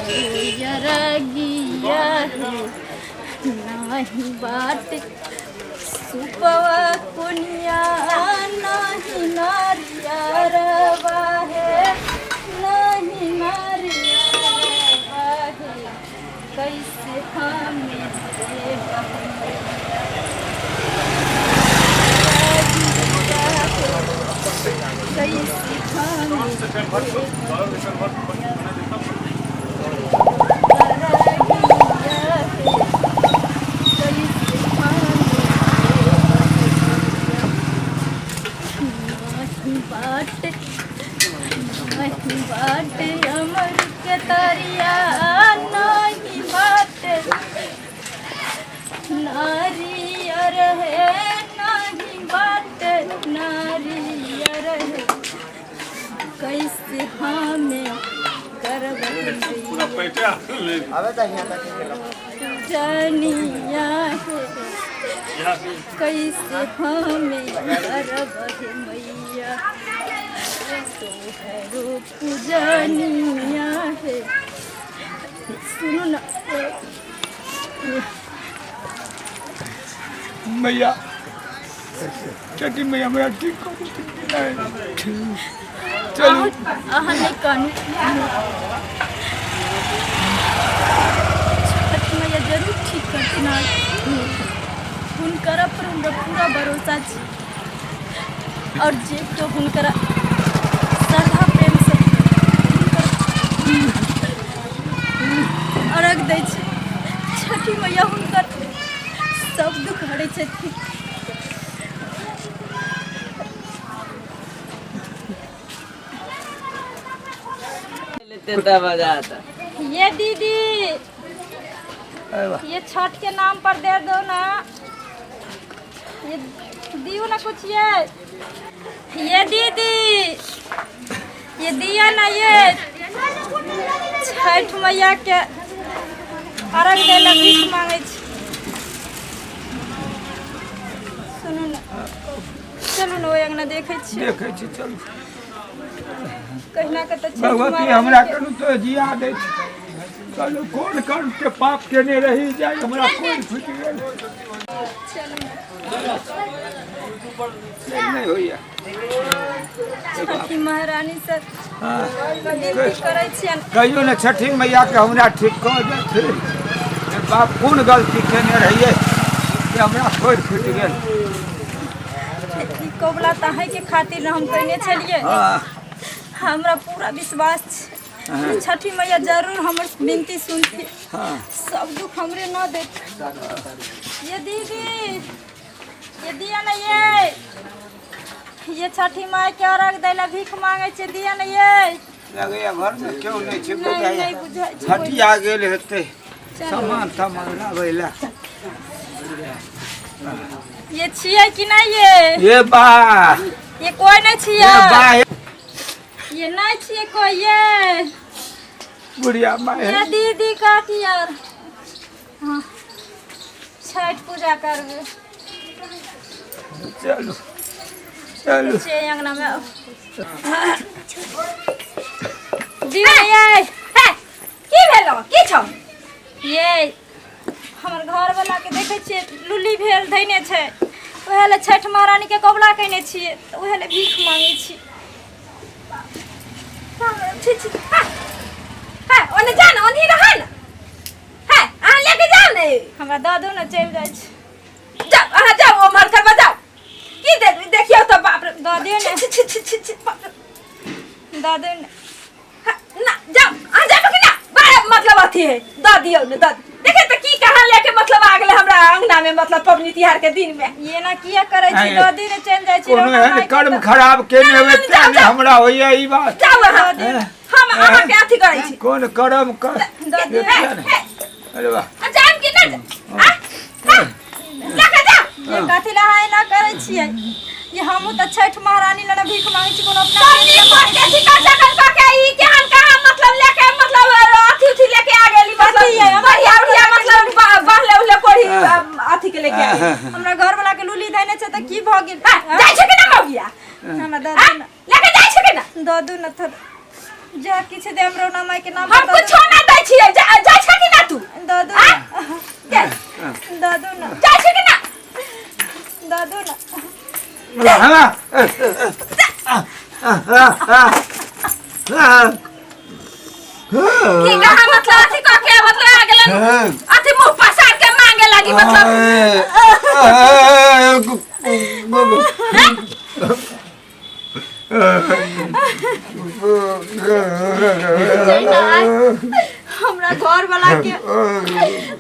यरगिया है नहीं बाट सुपवा कुनिया नहीं नारियरवा है नहीं नारियरवा है कैसे हमें बाट अमर के तरिया नहीं बाट नारियर है नहीं बाट नारियर है कैसे हमें जनिया है कैसे हमें करब मैया तो है रूप जनिया है सुनो ना मैया छठी मैया मेरा ठीक चलो नहीं कानू छठ मैया जरूर ठीक करना हुनकरा पर हमरा पूरा भरोसा छै और जे तो हुनकरा श्रद्धा प्रेम से अर्घ दै छै छठी मैया हुनकर सब दुख हरै छथिन। ये दीदी ये छठ के नाम पर दे दो ना ये दियो ना कुछ ये दीदी ये दिया ना ये छठ मैया के अर्घ दे ला भीख मांगे छी सुनो ना चलो ना ओए अंगना देखे छी चलो कहना के तो भगवती हमरा करू तो जिया दे चलो कौन कर्म के पाप केने रही जाए हमरा कोई फुट गेल नहीं होइया छठी महारानी से करे छियन कहियो ना छठी मैया के हमरा ठीक कर दे बाप कौन गलती केने रहिए कि हमरा कोई फुट गेल कोबला ताहे के खातिर हम कहने छलिए हमरा पूरा विश्वास छै छठी मैया जरूर हमर विनती सुनती सब दुख हमरे न दे ये दीदी ये दिया ना ये छठी माई के अर्घ दैला भीख मांगे छै दिया ना लगे घर में क्यों नहीं छै नहीं बुझाई छठी आ गेल हेते सामान सामान लावेला ये छियै कि नहीं ये बा ये कोई नहीं छियै बा ये नहीं छियै कोई ये बुढ़िया माई ये दीदी काटी यार हाँ छठ पूजा करबे चलो चलो छे अंगना में दियो ये की भेलो की छ ये हमर घर वाला के देखे छियै लुली भेल धैने छै ओहे ले छठ महारानी के कबला कइने छियै ओहे ले भीख मांगे छी छी छी हां ओने जा ना ओनी रह ना हां आ लेके जाओ ने हमरा दादू ना चल जाय छै जाओ आ जाओ ओ मर कर बजाओ की देखियो तो बाप रे दादी ने छी बाप रे दादी ने ना जाओ आ जाओ कि ना बड़ा मतलब अथी है दादियो ने दादी देखे तो की कहां लेके मतलब आ गेले हमरा अंगना में मतलब पबनी तिहार के दिन में ये ना किया करे छी दादी ने चल जाय छी कोनो कर्म खराब केने होवे तने हमरा होइया ई बात जाओ हम अहाँ के अथी करे छी कोन कर्म कर दादी अरे वाह जाम कि ना लेके जा ये कथि लहाय ना करे छियै ये हमहु त छठ महारानी लना भीख मांगे छी कोनो अपना के ठिका सकल पा के ई केहन कहां मतलब लेके मतलब अथी लेके आ गेली मतलब बढ़िया मतलब बहले उले कोड़ी अथी के लेके हमरा घर वाला के लुली धैने छै त की भ गेल जाय छै कि ना मौगिया हमरा दादू लेके जाय छै कि ना दादू न थ जा किछ दे हमरा ना माई के नाम हम कुछ ना दै छियै की कहा मतलब अथी का के मतलब आ गेलन अथी मुंह पसार के मांगे लगी मतलब हमरा घर वाला के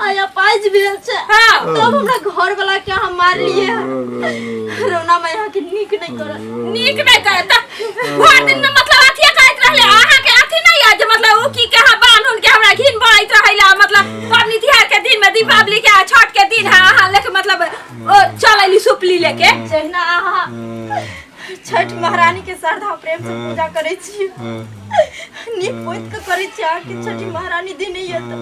आया पाँच भेल छे तब हमरा घर वाला के हम मार लिए रोना मैं यहाँ के नीक नहीं करे त भर दिन में मतलब अथी कहत रहले आहा के अथी नहीं आ जे मतलब ओ की कहा बांधुन के हमरा घिन बढ़त रहला मतलब पबनी तिहार के दिन में दीपावली के छठ के दिन है आहा लेके मतलब ओ चलैली सुपली लेके जहिना आहा छठ महारानी के श्रद्धा प्रेम से पूजा करे छी नीक पोत के करे छी आ के छठी महारानी देने ये तो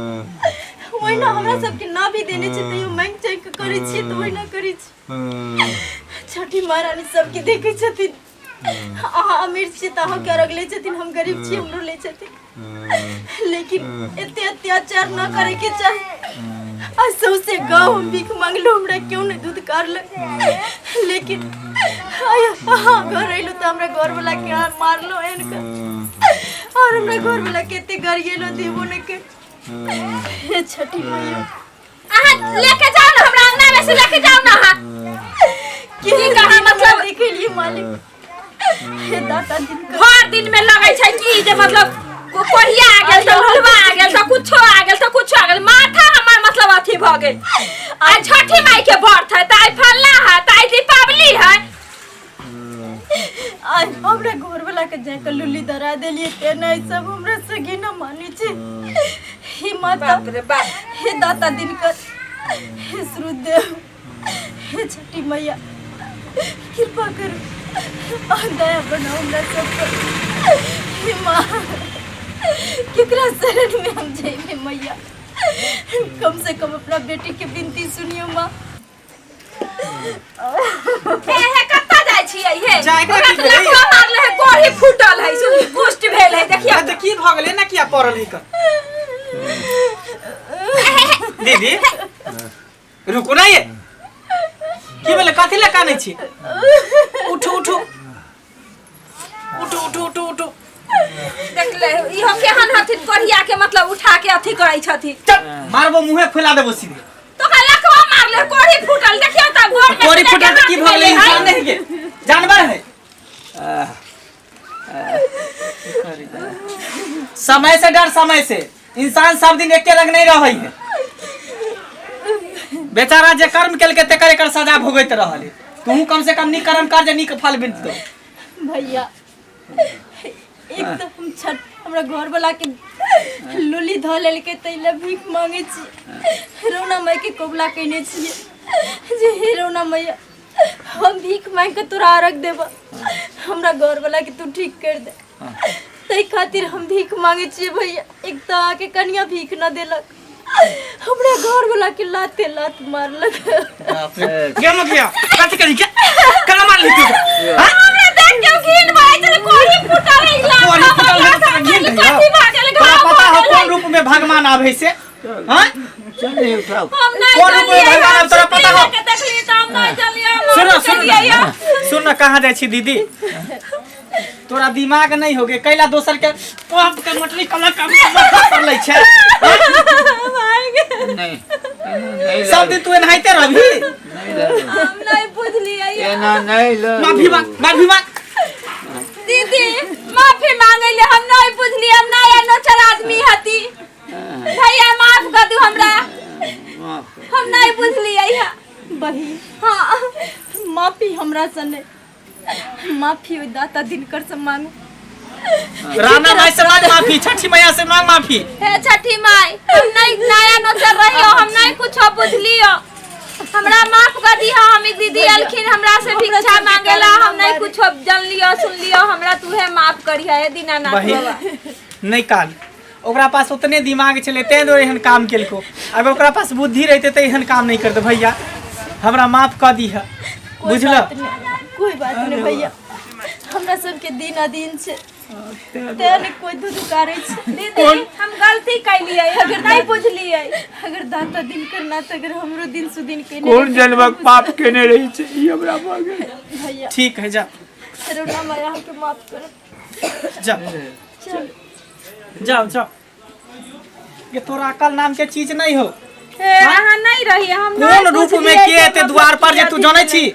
ओइना हमरा सब के ना भी देने छी तयो मांग चाह के करे छी तो ओइना करे छी छठी महारानी सब के देखे छथिन आहा अमीर छी त आहा के रगले छथिन हम गरीब छी हमरो ले छथिन लेकिन एते अत्याचार न करे के चाहे असो से गाँव हम भीख मांगलो हमरा क्यों नहीं दूध कारल लेकिन हाँ घर अलो तो हमरा घर वाला के मारलो इनका और हमरा घर वाला केते गरिएलो देबो न के छठी मैया आहा लेके जाओ ना हमरा अंगना में से लेके जाओ ना हां की कहा मतलब देखे लिए मालिक हे दाता दिन हर दिन में लगे छै की जे मतलब कोहिया आ गेल त हलवा आ गेल त कुछो आ गेल त कुछो आ गेल माथा हमर मतलब अथी भ गेल आ छठी माई के व्रत है ताई फलना है ताई दीपावली है आज हमरा घर वाला के जाके लुल्ली धरा देलिए ते नहीं सब हमरा सगी न मानी छे हे माता बाप रे बाप हे दाता दिनकर हे सूर्यदेव हे छठी मैया कृपा करो और दया बनाओ हमरा सब पर हे माँ केकरा शरण में हम जाइबे मैया कम से कम अपना बेटी के विनती सुनियो माँ हे कत्ता जाय छियै हे जाय के की भेलै लखवा मारले है कोढ़ी फूटल है सुन पुष्ट भेल है देखियो त की भ गेलै ना किया पड़ल है क दीदी रुको ना ये की भेलै कथि ले कानै छी उठो उठो उठो उठो उठो उठो देख ले इहो केहन हथिन कोढ़िया के मतलब उठा के अथी करै छथिन मारबो मुंहे फैला देबो सीधे तो का लखवा मारले कोढ़ी फूटल देखियो त गोर में कोढ़ी फूटल त की भ गेलै इंसान नहीं के जानवर है समय से डर समय से इंसान सब दिन एके रंग नहीं रहै है बेचारा जे कर्म केलके तेकर एकर सजा भोगैत रहल है तू कम से कम नीक कर्म कर जे नीक फल मिलतौ भैया एक तो हम छठ हमरा घर वाला के लुली ध लेलके तैले भीख मांगे छी रोना माई के कोबला कइने छी जे हे रोना मैया हम भीख मांग के तोरा रख देब हमरा घर वाला के तू ठीक कर दे तै खातिर हम भीख मांगे छी भैया एक तो आके कन्या भीख न देलक हमरा घर वाला के लाते लात मारलक क्या मगिया कथि करी क्या कना मार ली तू हां हमरा देख के घिन भाई चले कोढ़ी फूटल है कोढ़ी फूटल है कथी भागल तोरा पता हो कौन रूप में भगवान आवे से हां चले उठाओ हम नहीं कौन रूप में भगवान तोरा पता हो के देखली त हम नहीं चलिए सुन न कहां जाय छी दीदी तोरा दिमाग नहीं होगे कैला दोसर के पंप के मटली कला काम कर ले छै नहीं सब दिन तू नहाइते रहबी हम नहीं बुझलिए एना नहीं ले माफी मांग दीदी माफी मांगे ले हम नहीं बुझली हम नया नोचर आदमी हती भैया माफ कर दू हमरा हम नहीं बुझली है बहिन हां माफी हमरा सने माफी ओ दाता दिनकर से मांगू राणा माई से मांग माफी छठी मैया से मांग माफी हे छठी माई हम नहीं नया नोचर रहियो हम नहीं कुछ बुझलियो हमरा माफ कर दिया हम दीदी अलखिन हमरा से भिक्षा मांगेला हम नहीं कुछ जान लियो सुन लियो हमरा तूहे माफ करिया हे दीनानाथ बाबा नहीं काल ओकरा पास उतने दिमाग चले ते दो एहन काम केलको अगर ओकरा पास बुद्धि रहते त एहन काम नहीं करते भैया हमरा माफ कर दी है बुझल कोई बात नहीं भैया हमरा सबके दिन अधीन छे तेने कोई दुदुकारे छे दीदी हम गलती कैलिए अगर नहीं बुझलिए अगर दाता दिन करना त अगर हमरो दिन सुदिन के कौन जन्मक पाप केने रही छे ई हमरा मांगे भैया ठीक है जा रोना माया हमके माफ कर। जा चल जाओ जाओ। ये तोरा अकल नाम के चीज नहीं हो। अहाँ नहीं रही हम कौन रूप में के एते द्वार पर जे तू जाने छी?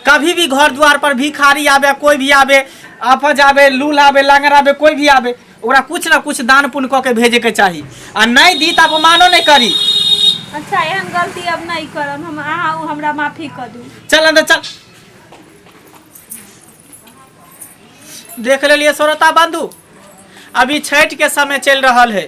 कभी भी घर द्वार पर भिखारी आवे, कोई भी आवे, आपज आवे, लूल आवे, लांगर आवे, कोई भी आवे, ओकरा कुछ ना कुछ दान पुण्य कऽ के भेजे के चाही। आ नहीं दी त अपमानो नहीं करी। अच्छा एहन गलती अब नहीं करब हम। अहाँ हमरा माफी कर दू। चल अंदर चल। देख लेलिए श्रोता बंधु, अभी छठ के समय चल रहा है,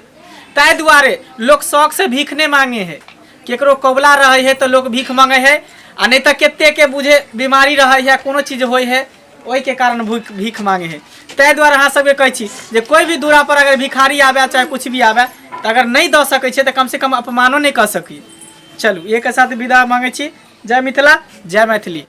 ताहि दुआरे लोग शौक से भीख नहीं मांगे है। केकरो कबला रहे है तो लोग भीख मांगे है, आ नहीं तो केते के बुझे बीमारी रहे है, कोनो चीज होय है, ओहि के कारण भीख मांगे है। ताहि दुआरे अहाँ सबके कहै छी जे कोई भी दूरा पर अगर भिखारी आवे चाहे कुछ भी आवे तो अगर नहीं दऽ सकै छै तो कम से कम अपमानो नहीं कर सकी। चलू एक साथ विदा मांगे छी। जय मिथिला, जय मैथिली।